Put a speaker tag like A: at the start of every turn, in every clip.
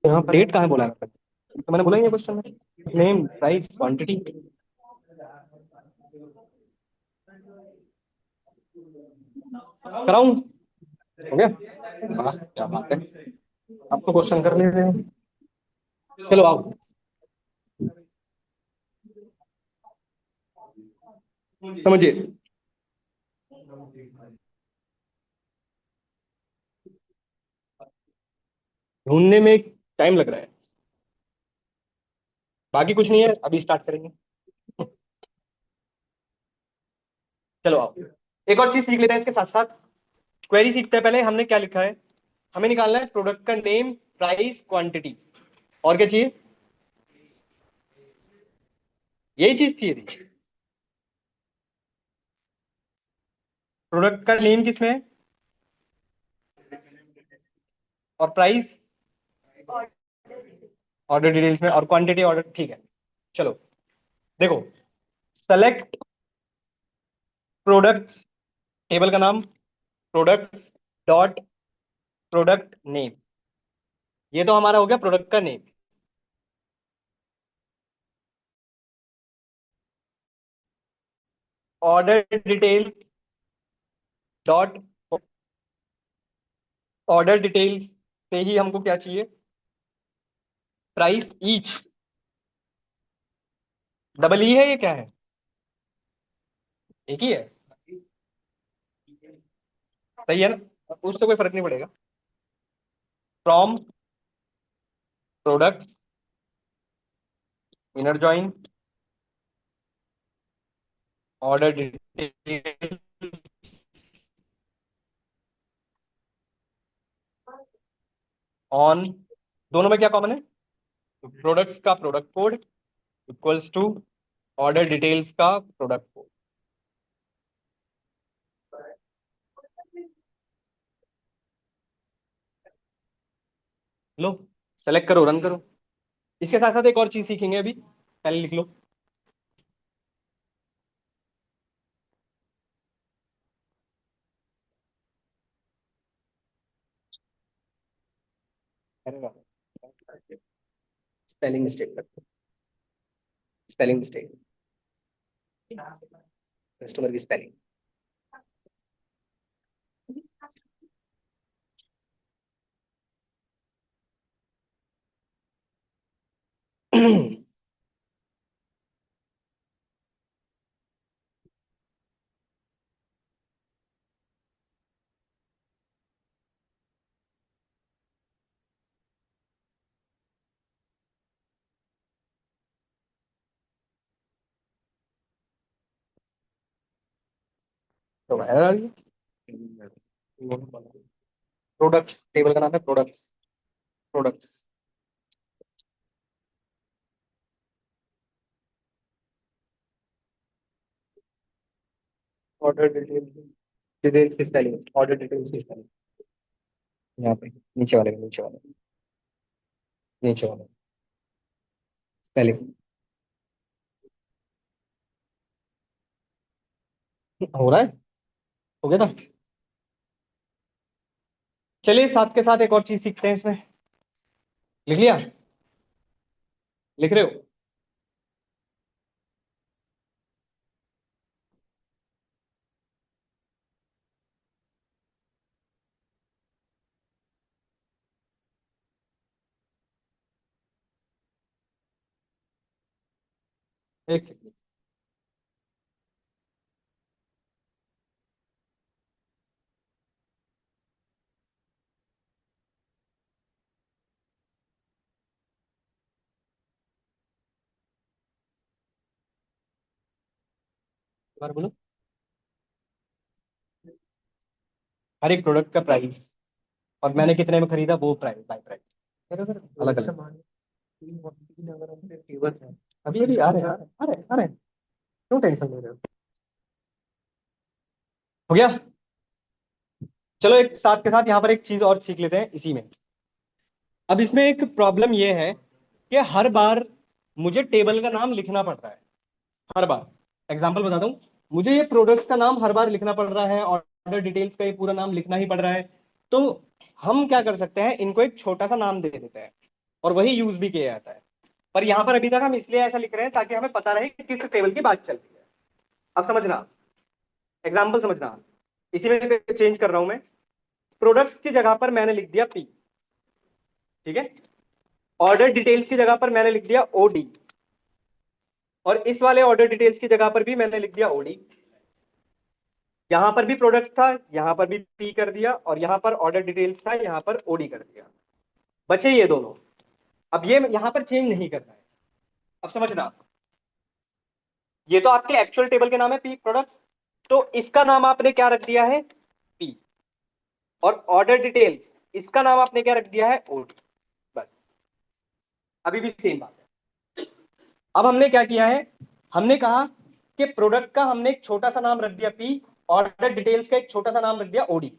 A: यहाँ पर डेट कहाँ बोला है? तो मैंने बोला ही है क्वेश्चन में, नेम प्राइस क्वांटिटी। कराऊं? हो गया? वाह क्या बात है, आप तो क्वेश्चन कर ले रहे हैं। चलो आओ। समझिए, ढूंढने में टाइम लग रहा है, बाकी कुछ नहीं है, अभी स्टार्ट करेंगे। चलो आओ, एक और चीज सीख लेते हैं इसके साथ साथ। क्वेरी सीखते हैं, पहले हमने क्या लिखा है, हमें निकालना है प्रोडक्ट का नेम प्राइस क्वांटिटी, और क्या चाहिए? यही चीज चाहिए थी। प्रोडक्ट का नेम किसमें है, और प्राइस ऑर्डर डिटेल्स में, और क्वांटिटी ऑर्डर, ठीक है। चलो देखो, सेलेक्ट प्रोडक्ट्स, टेबल का नाम प्रोडक्ट्स डॉट प्रोडक्ट नेम, ये तो हमारा हो गया प्रोडक्ट का name. Order detail dot, order details से ही हमको क्या चाहिए, प्राइस ईच, डबल ई है ये क्या है, एक ही है, सही है ना, उससे कोई फर्क नहीं पड़ेगा। From products inner join order detail on, दोनों में क्या कॉमन है, प्रोडक्ट्स का product code equals to order details का प्रोडक्ट कोड। लो, सेलेक्ट करो, रन करो। इसके साथ साथ एक और चीज सीखेंगे अभी, पहले लिख लो। स्पेलिंग मिस्टेक करते, स्पेलिंग मिस्टेक, कस्टमर की स्पेलिंग। तो प्रोडक्ट्स, टेबल का नाम है products, products order detail, details की स्पेलिंग, ऑर्डर डिटेल्स की स्पेलिंग, यहाँ पे नीचे वाले में, नीचे वाले में, नीचे वाले स्पेलिंग हो रहा है, हो गया ना। चलिए साथ के साथ एक और चीज सीखते हैं इसमें, लिख लिया, लिख रहे हो? एक सेकंड, बार बोलो। हर एक प्रोडक्ट का प्राइस, और मैंने कितने में खरीदा वो प्राइस, बाय प्राइस, अलग अलग। अभी अभी आ रहे हैं, आ रहे हैं, आ रहे हैं, क्यों टेंशन ले रहे हो? हो गया? चलो एक साथ के साथ यहाँ पर एक चीज और सीख लेते हैं इसी में। अब इसमें एक प्रॉब्लम ये है कि हर बार मुझे टेबल का नाम लिखना पड़ रहा है, हर बार। एग्जांपल बताता हूँ, मुझे ये प्रोडक्ट्स का नाम हर बार लिखना पड़ रहा है, ऑर्डर डिटेल्स का ये पूरा नाम लिखना ही पड़ रहा है। तो हम क्या कर सकते हैं, इनको एक छोटा सा नाम दे देते हैं और वही यूज भी किया जाता है। पर यहाँ पर अभी तक हम इसलिए ऐसा लिख रहे हैं ताकि हमें पता रहे कि किस टेबल की बात चल रही है। अब समझना, एग्जाम्पल समझना, इसी में चेंज कर रहा हूं मैं। प्रोडक्ट्स की जगह पर मैंने लिख दिया पी, ठीक है। ऑर्डर डिटेल्स की जगह पर मैंने लिख दिया ओडी, और इस वाले ऑर्डर डिटेल्स की जगह पर भी मैंने लिख दिया ओडी। यहां पर भी प्रोडक्ट्स था, यहां पर भी पी कर दिया, और यहां पर ऑर्डर डिटेल्स था, यहां पर ओडी कर दिया। बचे ये दोनों। अब ये यहां पर चेंज नहीं करना है। अब समझना, ये तो आपके एक्चुअल टेबल के नाम है पी प्रोडक्ट्स, तो इसका नाम आपने क्या रख दिया है, पी। और ऑर्डर डिटेल्स, इसका नाम आपने क्या रख दिया है, ओडी। बस, अभी भी सेम बात है। अब हमने क्या किया है, हमने कहा कि प्रोडक्ट का हमने एक छोटा सा नाम रख दिया पी, ऑर्डर डिटेल्स का एक छोटा सा नाम रख दिया ओडी।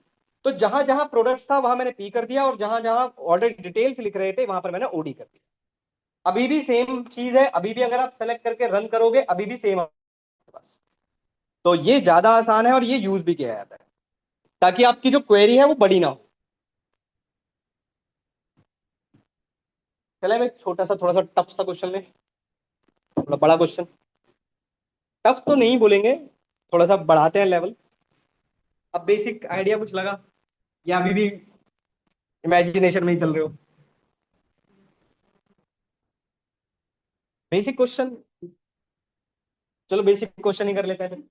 A: तो जहां जहां प्रोडक्ट्स था वहां मैंने पी कर दिया, और जहां जहां ऑर्डर डिटेल्स लिख रहे थे वहां पर मैंने ओडी कर दिया। अभी भी सेम चीज है, अभी भी अगर आप सेलेक्ट करके रन करोगे अभी भी सेम आपके पास। तो ये ज्यादा आसान है और ये यूज भी किया जाता है ताकि आपकी जो क्वेरी है वो बड़ी ना हो। चले, मैं छोटा सा थोड़ा सा टफ सा क्वेश्चन ले, थोड़ा बड़ा क्वेश्चन। टफ तो नहीं बोलेंगे, थोड़ा सा बढ़ाते हैं लेवल। अब बेसिक आइडिया कुछ लगा, या अभी भी इमेजिनेशन में ही चल रहे हो? बेसिक क्वेश्चन, चलो बेसिक क्वेश्चन ही कर लेते हैं फिर।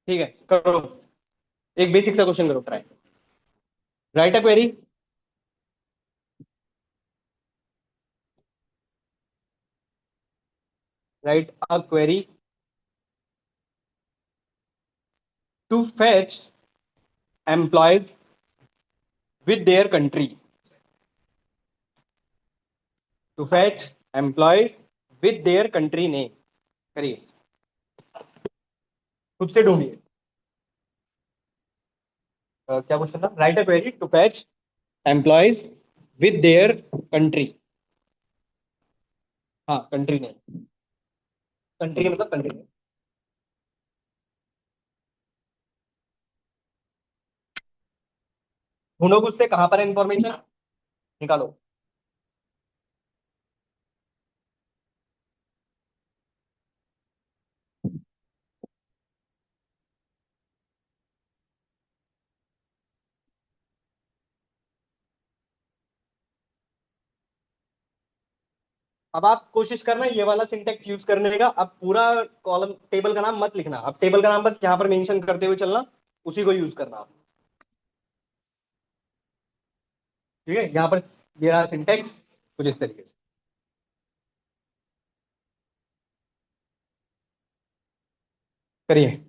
A: ठीक है, करो। एक बेसिक सा क्वेश्चन करो, try. Write a query, write a query to fetch employees with their country. To fetch employees with their country name. करिए, खुद से ढूंढिए। क्या क्वेश्चन था, write a query to fetch employees with their country. हाँ, country name, country मतलब country name. ढूंढो खुद से, कहां पर है इंफॉर्मेशन, निकालो। अब आप कोशिश करना ये वाला सिंटेक्स यूज करने का। अब पूरा कॉलम टेबल का नाम मत लिखना, अब टेबल का नाम बस यहाँ पर मेंशन करते हुए चलना, उसी को यूज करना आप। ठीक है, यहाँ पर ये रहा सिंटेक्स कुछ इस तरीके से। करिए।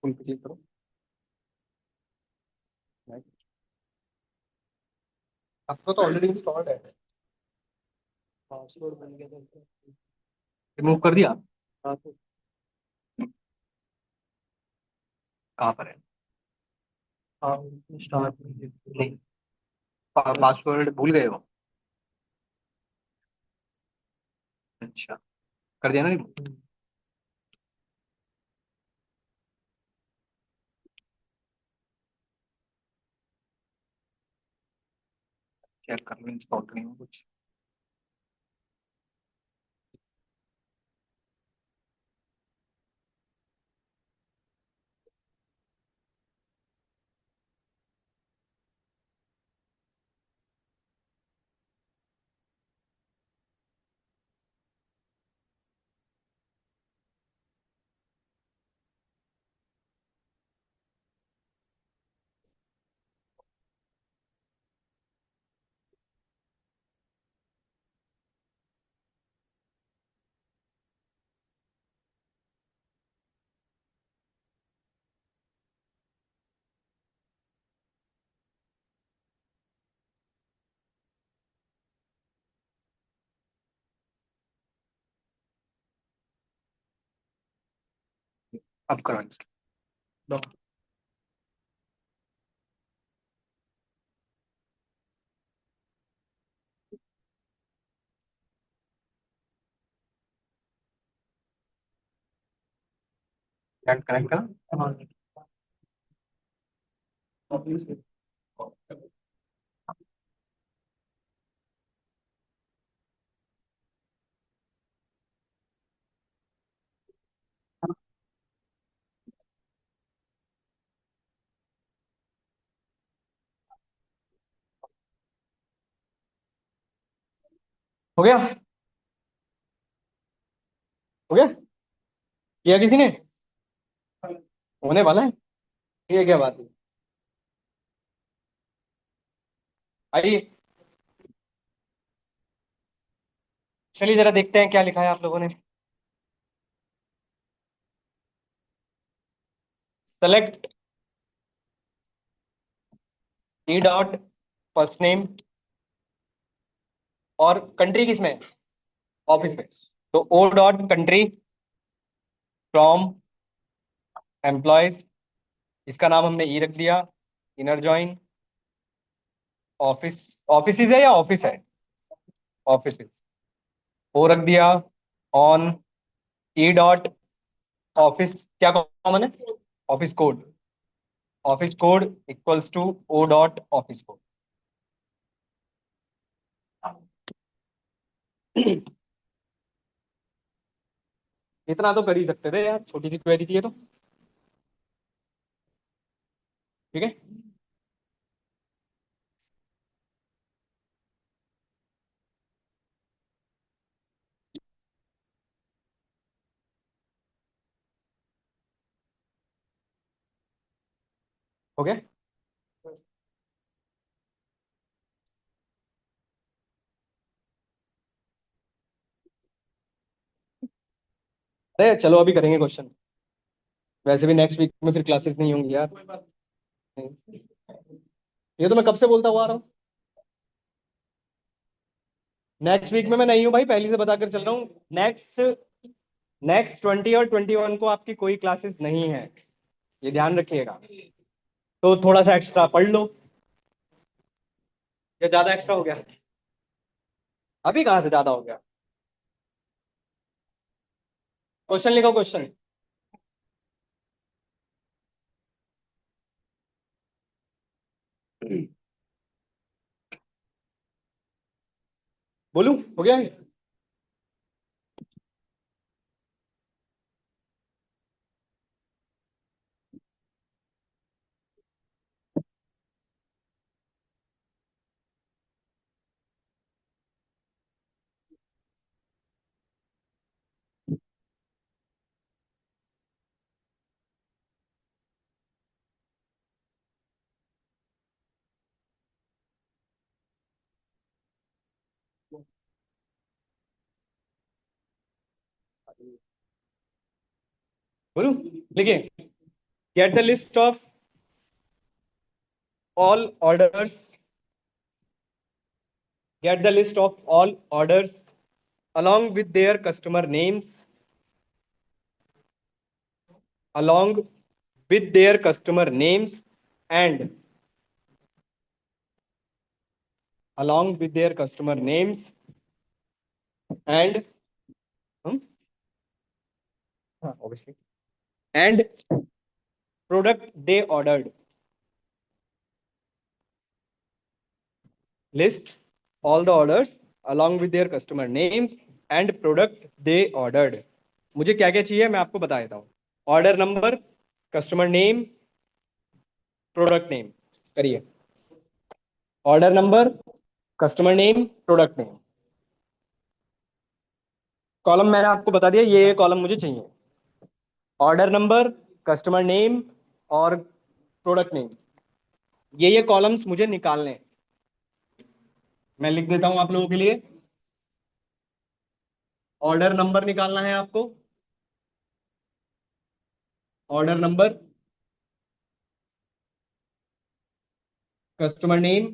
A: फुल पे क्लिक करो। आपको तो ऑलरेडी इंस्टॉल्ड है। पासवर्ड बन गया था, रिमूव कर दिया। हाँ, तो कहाँ पर है? हाँ, स्टार्ट नहीं, पासवर्ड भूल गए हो? अच्छा, कर दिया ना remove? चेक कर लो, इंस्टॉल करेंगे कुछ। अब करो इंस्टॉल। कनेक्ट करा। हो गया। हो गया। किया किसी ने? होने वाला है। ये क्या बात है? आइए, चलिए जरा देखते हैं क्या लिखा है आप लोगों ने। Select E dot first name, और कंट्री किसमें है? ऑफिस में। तो O dot country from employees, इसका नाम हमने ई रख दिया। इनर जॉइन ऑफिस, ऑफिस है या ऑफिस है? ऑफिस ओ रख दिया। ऑन ई डॉट ऑफिस क्या कॉमन है? Office code. Office code equals to O dot office code. इतना तो कर ही सकते थे यार, छोटी सी क्वेरी थी ये तो। ठीक है। हो गया। अरे चलो अभी करेंगे क्वेश्चन। वैसे भी नेक्स्ट वीक में फिर क्लासेस नहीं होंगी यार। ये तो मैं कब से बोलता हुआ आ रहा हूँ। नेक्स्ट वीक में मैं नहीं हूँ भाई, पहले से बताकर चल रहा हूँ। नेक्स्ट नेक्स्ट 20 और 21 को आपकी कोई क्लासेस नहीं है, ये ध्यान रखिएगा। तो थोड़ा सा एक्स्ट्रा पढ़ लो। या ज्यादा एक्स्ट्रा हो गया? अभी कहाँ से ज्यादा हो गया? क्वेश्चन लिखो, क्वेश्चन। बोलू? हो गया? बोलू? लिखिए, get the list of all orders, get the list of all orders along with their customer names, along with their customer names and along with their customer names and obviously, and product they ordered. List all the orders along with their customer names and product they ordered. मुझे क्या क्या चाहिए मैं आपको बता देता हूँ। Order number, customer name, product name. करिए। Order number, customer name, product name. Column मैंने आपको बता दिया, ये कॉलम मुझे चाहिए। ऑर्डर नंबर, कस्टमर नेम और प्रोडक्ट नेम, ये कॉलम्स मुझे निकालने हैं। मैं लिख देता हूं आप लोगों के लिए। ऑर्डर नंबर निकालना है आपको। Order number, customer name,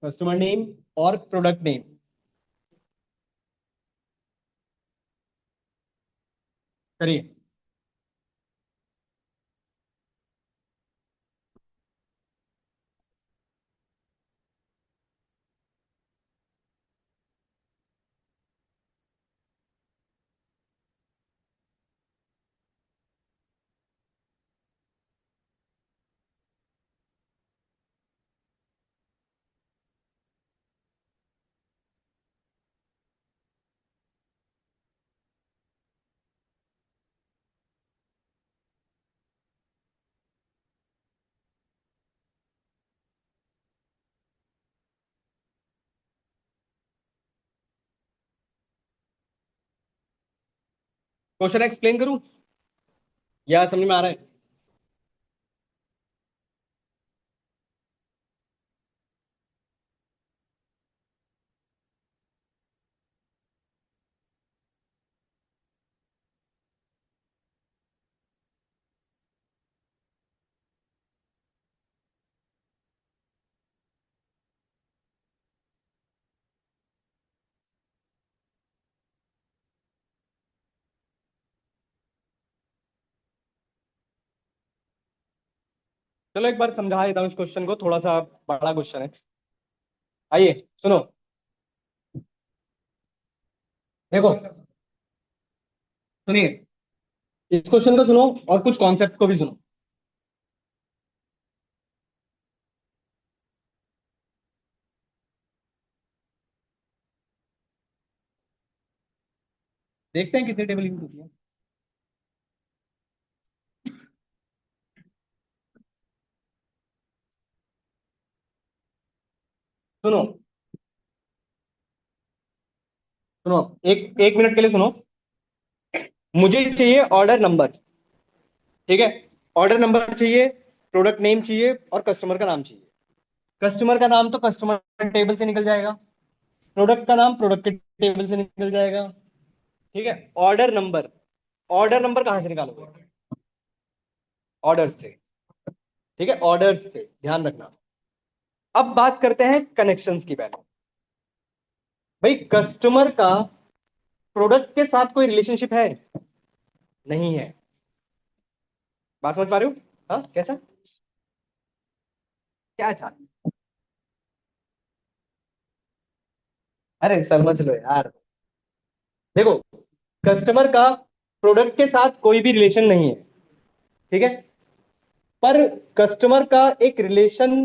A: customer name और प्रोडक्ट नेम। करिए। क्वेश्चन एक्सप्लेन करूं या समझ में आ रहा है? चलो एक बार समझा देता हूँ इस क्वेश्चन को, थोड़ा सा बड़ा क्वेश्चन है। आइए सुनो। देखो, सुनिए, इस क्वेश्चन को सुनो और कुछ कॉन्सेप्ट को भी सुनो। देखते हैं कितनी टेबल यूज होती है। सुनो, सुनो, एक एक मिनट के लिए सुनो। मुझे चाहिए ऑर्डर नंबर, ठीक है? ऑर्डर नंबर चाहिए, प्रोडक्ट नेम चाहिए और कस्टमर का नाम चाहिए। कस्टमर का नाम तो कस्टमर टेबल से निकल जाएगा, प्रोडक्ट का नाम प्रोडक्ट के टेबल से निकल जाएगा, ठीक है? ऑर्डर नंबर, ऑर्डर नंबर कहां से निकालोगे? ऑर्डर से, ठीक है? ऑर्डर से, ध्यान रखना। अब बात करते हैं कनेक्शंस की पहले। भाई कस्टमर का प्रोडक्ट के साथ कोई रिलेशनशिप है? नहीं है। बात समझ पा रहे हो? हाँ, कैसा? क्या चाह, अरे समझ लो यार। देखो, कस्टमर का प्रोडक्ट के साथ कोई भी रिलेशन नहीं है, ठीक है? पर कस्टमर का एक रिलेशन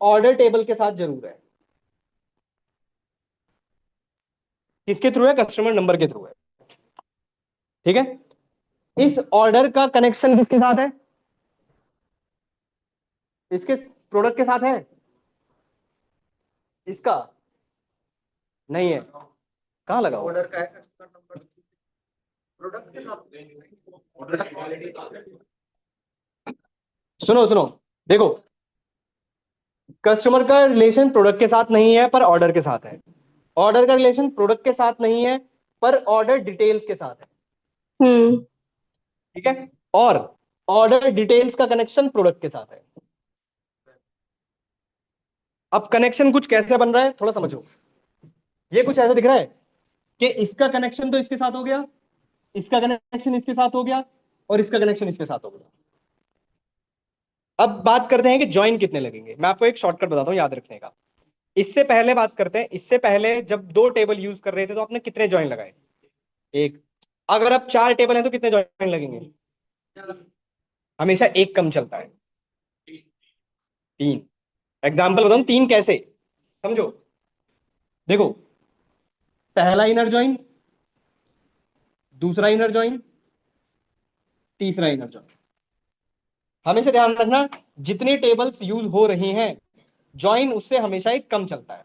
A: ऑर्डर टेबल के साथ जरूर है। किसके थ्रू है? कस्टमर नंबर के थ्रू है, ठीक है? इस ऑर्डर का कनेक्शन किसके साथ है? इसके प्रोडक्ट के साथ है? इसका नहीं है। कहाँ लगा ऑर्डर का है? कस्टमर नंबर प्रोडक्ट के साथ। सुनो सुनो, देखो, कस्टमर का रिलेशन प्रोडक्ट के साथ नहीं है पर ऑर्डर के साथ है। ऑर्डर का रिलेशन प्रोडक्ट के साथ नहीं है पर ऑर्डर डिटेल्स के साथ है,
B: हम्म।
A: ठीक है? और ऑर्डर डिटेल्स का कनेक्शन प्रोडक्ट के साथ है। अब कनेक्शन कुछ कैसे बन रहा है थोड़ा समझो। ये कुछ ऐसा दिख रहा है कि इसका कनेक्शन तो इसके साथ हो गया, इसका कनेक्शन इसके साथ हो गया और इसका कनेक्शन इसके साथ हो गया। अब बात करते हैं कि ज्वाइन कितने लगेंगे। मैं आपको एक शॉर्टकट बताता हूँ याद रखने का। इससे पहले बात करते हैं, इससे पहले जब दो टेबल यूज कर रहे थे तो आपने कितने ज्वाइन लगाए? एक। अगर अब चार टेबल हैं तो कितने ज्वाइन लगेंगे? हमेशा एक कम चलता है, तीन। एग्जाम्पल बताऊं तीन कैसे, समझो। देखो, पहला इनर ज्वाइन, दूसरा इनर ज्वाइन, तीसरा इनर ज्वाइन। हमेशा ध्यान रखना, जितनी टेबल्स यूज हो रही हैं ज्वाइन उससे हमेशा एक कम चलता है।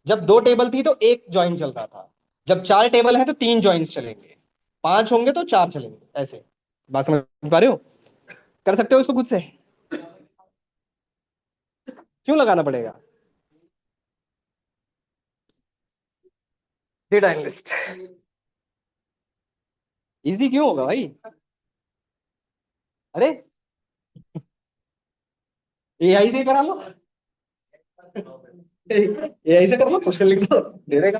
A: जब दो टेबल थी तो एक ज्वाइन चल रहा था, जब चार टेबल है तो तीन ज्वाइंस चलेंगे, पांच होंगे तो चार चलेंगे, ऐसे। बात समझ पा रहे हो? कर सकते हो इसको खुद से? क्यों लगाना पड़ेगा? डेटा एनालिस्ट इजी क्यों होगा भाई? अरे एआई से ही करा लो, एआई से कर लो, क्वेश्चन लिख लो, दे देगा।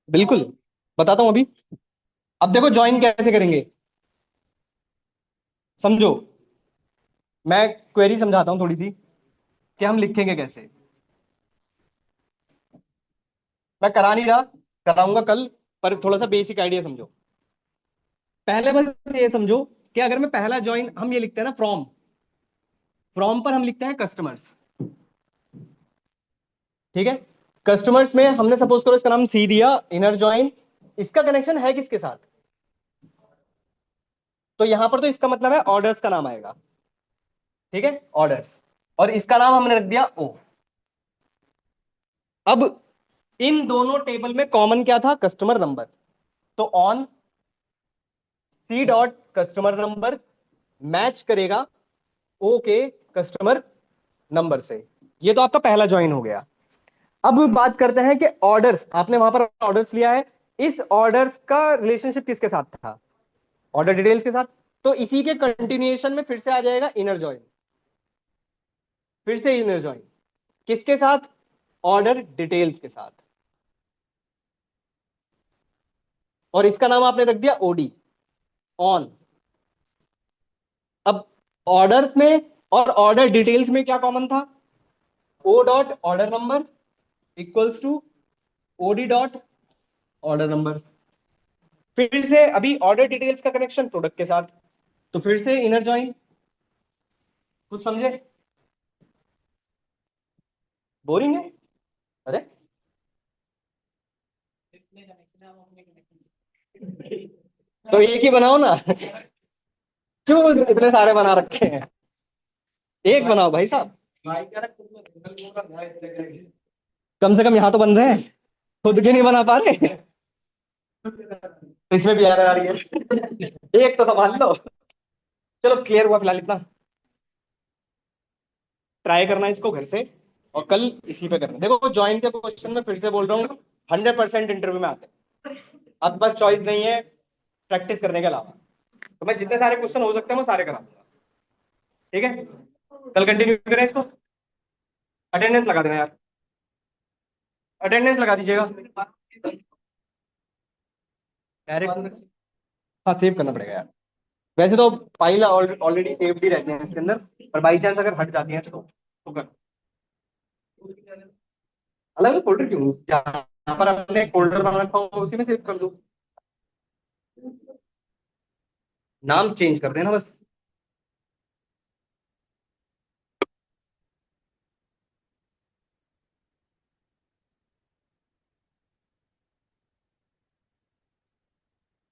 A: बिल्कुल, बताता हूं अभी। अब देखो ज्वाइन कैसे करेंगे, समझो। मैं क्वेरी समझाता हूं थोड़ी सी कि हम लिखेंगे कैसे। मैं करा नहीं रहा, कराऊंगा कल, पर थोड़ा सा बेसिक आइडिया समझो। पहले बस ये समझो कि अगर मैं पहला ज्वाइन, हम ये लिखते हैं ना फ्रॉम, फ्रॉम पर हम लिखते हैं कस्टमर्स। ठीक है, कस्टमर्स में हमने सपोज करो इसका नाम सी दिया, इनर ज्वाइन। इसका कनेक्शन है किसके साथ? तो यहां पर तो इसका मतलब है ऑर्डर्स का नाम आएगा। ठीक है, ऑर्डर्स। और इसका नाम हमने रख दिया ओ। अब इन दोनों टेबल में कॉमन क्या था? Customer number. तो on C dot customer number match करेगा ओ के कस्टमर नंबर से। ये तो आपका पहला ज्वाइन हो गया। अब बात करते हैं कि ऑर्डर्स, आपने वहां पर ऑर्डर्स लिया है, इस ऑर्डर्स का रिलेशनशिप किसके साथ था? ऑर्डर डिटेल्स के साथ। तो इसी के कंटिन्यूएशन में फिर से आ जाएगा इनर ज्वाइन। फिर से इनर ज्वाइन किसके साथ? ऑर्डर डिटेल्स के साथ। और इसका नाम आपने रख दिया ओडी, ऑन। अब ऑर्डर में और ऑर्डर डिटेल्स में क्या कॉमन था? O dot order number equals to OD dot order number. फिर से अभी ऑर्डर डिटेल्स का कनेक्शन प्रोडक्ट के साथ, तो फिर से इनर ज्वाइन। कुछ समझे? बोरिंग है? अरे, तो एक ही बनाओ ना। क्यों इतने सारे बना रखे हैं? एक बनाओ भाई साहब। कम से कम यहां तो बन रहे हैं, खुद के नहीं बना पा रहे। तो इसमें भी एरर आ रही है। एक तो संभाल लो। चलो क्लियर हुआ फिलहाल इतना। ट्राई करना इसको घर से, और कल इसी पे करना। देखो ज्वाइन के क्वेश्चन में फिर से बोल रहा हूँ, 100% इंटरव्यू में आते हैं। अब बस चॉइस नहीं है प्रैक्टिस करने के अलावा। तो मैं जितने सारे क्वेश्चन हो सकते हैं मैं सारे करा दूंगा। ठीक है, कल कंटिन्यू करें इसको। अटेंडेंस लगा देना यार, अटेंडेंस लगा दीजिएगा डायरेक्ट। हाँ, सेव करना पड़ेगा यार। वैसे तो फाइल ऑलरेडी सेव्ड ही रहते हैं इसके अंदर, पर बाई चांस अगर हट जाती है तो कर। अलग अलग फोल्डर क्यों? जहाँ पर आपने फोल्डर बना रखा हो उसी में सेव कर दो। नाम चेंज कर देना बस।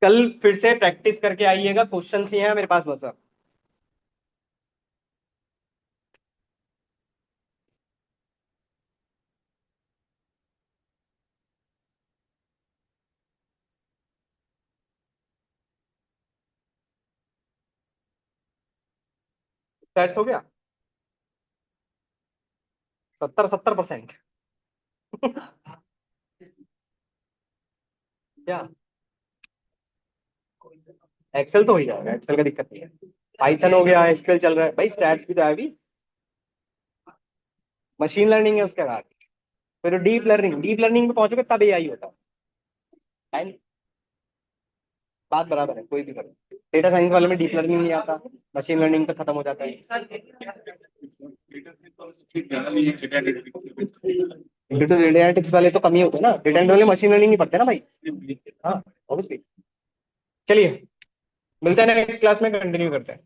A: कल फिर से प्रैक्टिस करके आइएगा, क्वेश्चन ही हैं मेरे पास बस अब। स्टैट्स हो गया 70-70%। क्या? एक्सेल तो हो ही जाएगा, एक्सेल का दिक्कत नहीं है। पाइथन हो गया, एसक्यूएल चल रहा है भाई, स्टैट्स भी तो है अभी। मशीन लर्निंग है उसके बाद, फिर डीप लर्निंग में पहुंचोगे तब एआई होता है। बात बराबर है, कोई भी करो। डेटा साइंस वाले में डीप लर्निंग नहीं आता, मशीन लर्निंग तक खत्म हो जाता है। डेटा एनालिटिक्स वाले तो कम ही होते हैं ना, डेटा एनालिटिक्स वाले मशीन लर्निंग नहीं पढ़ते ना भाई। हाँ, ऑब्वियसली। चलिए, मिलते हैं नेक्स्ट क्लास में, कंटिन्यू करते हैं।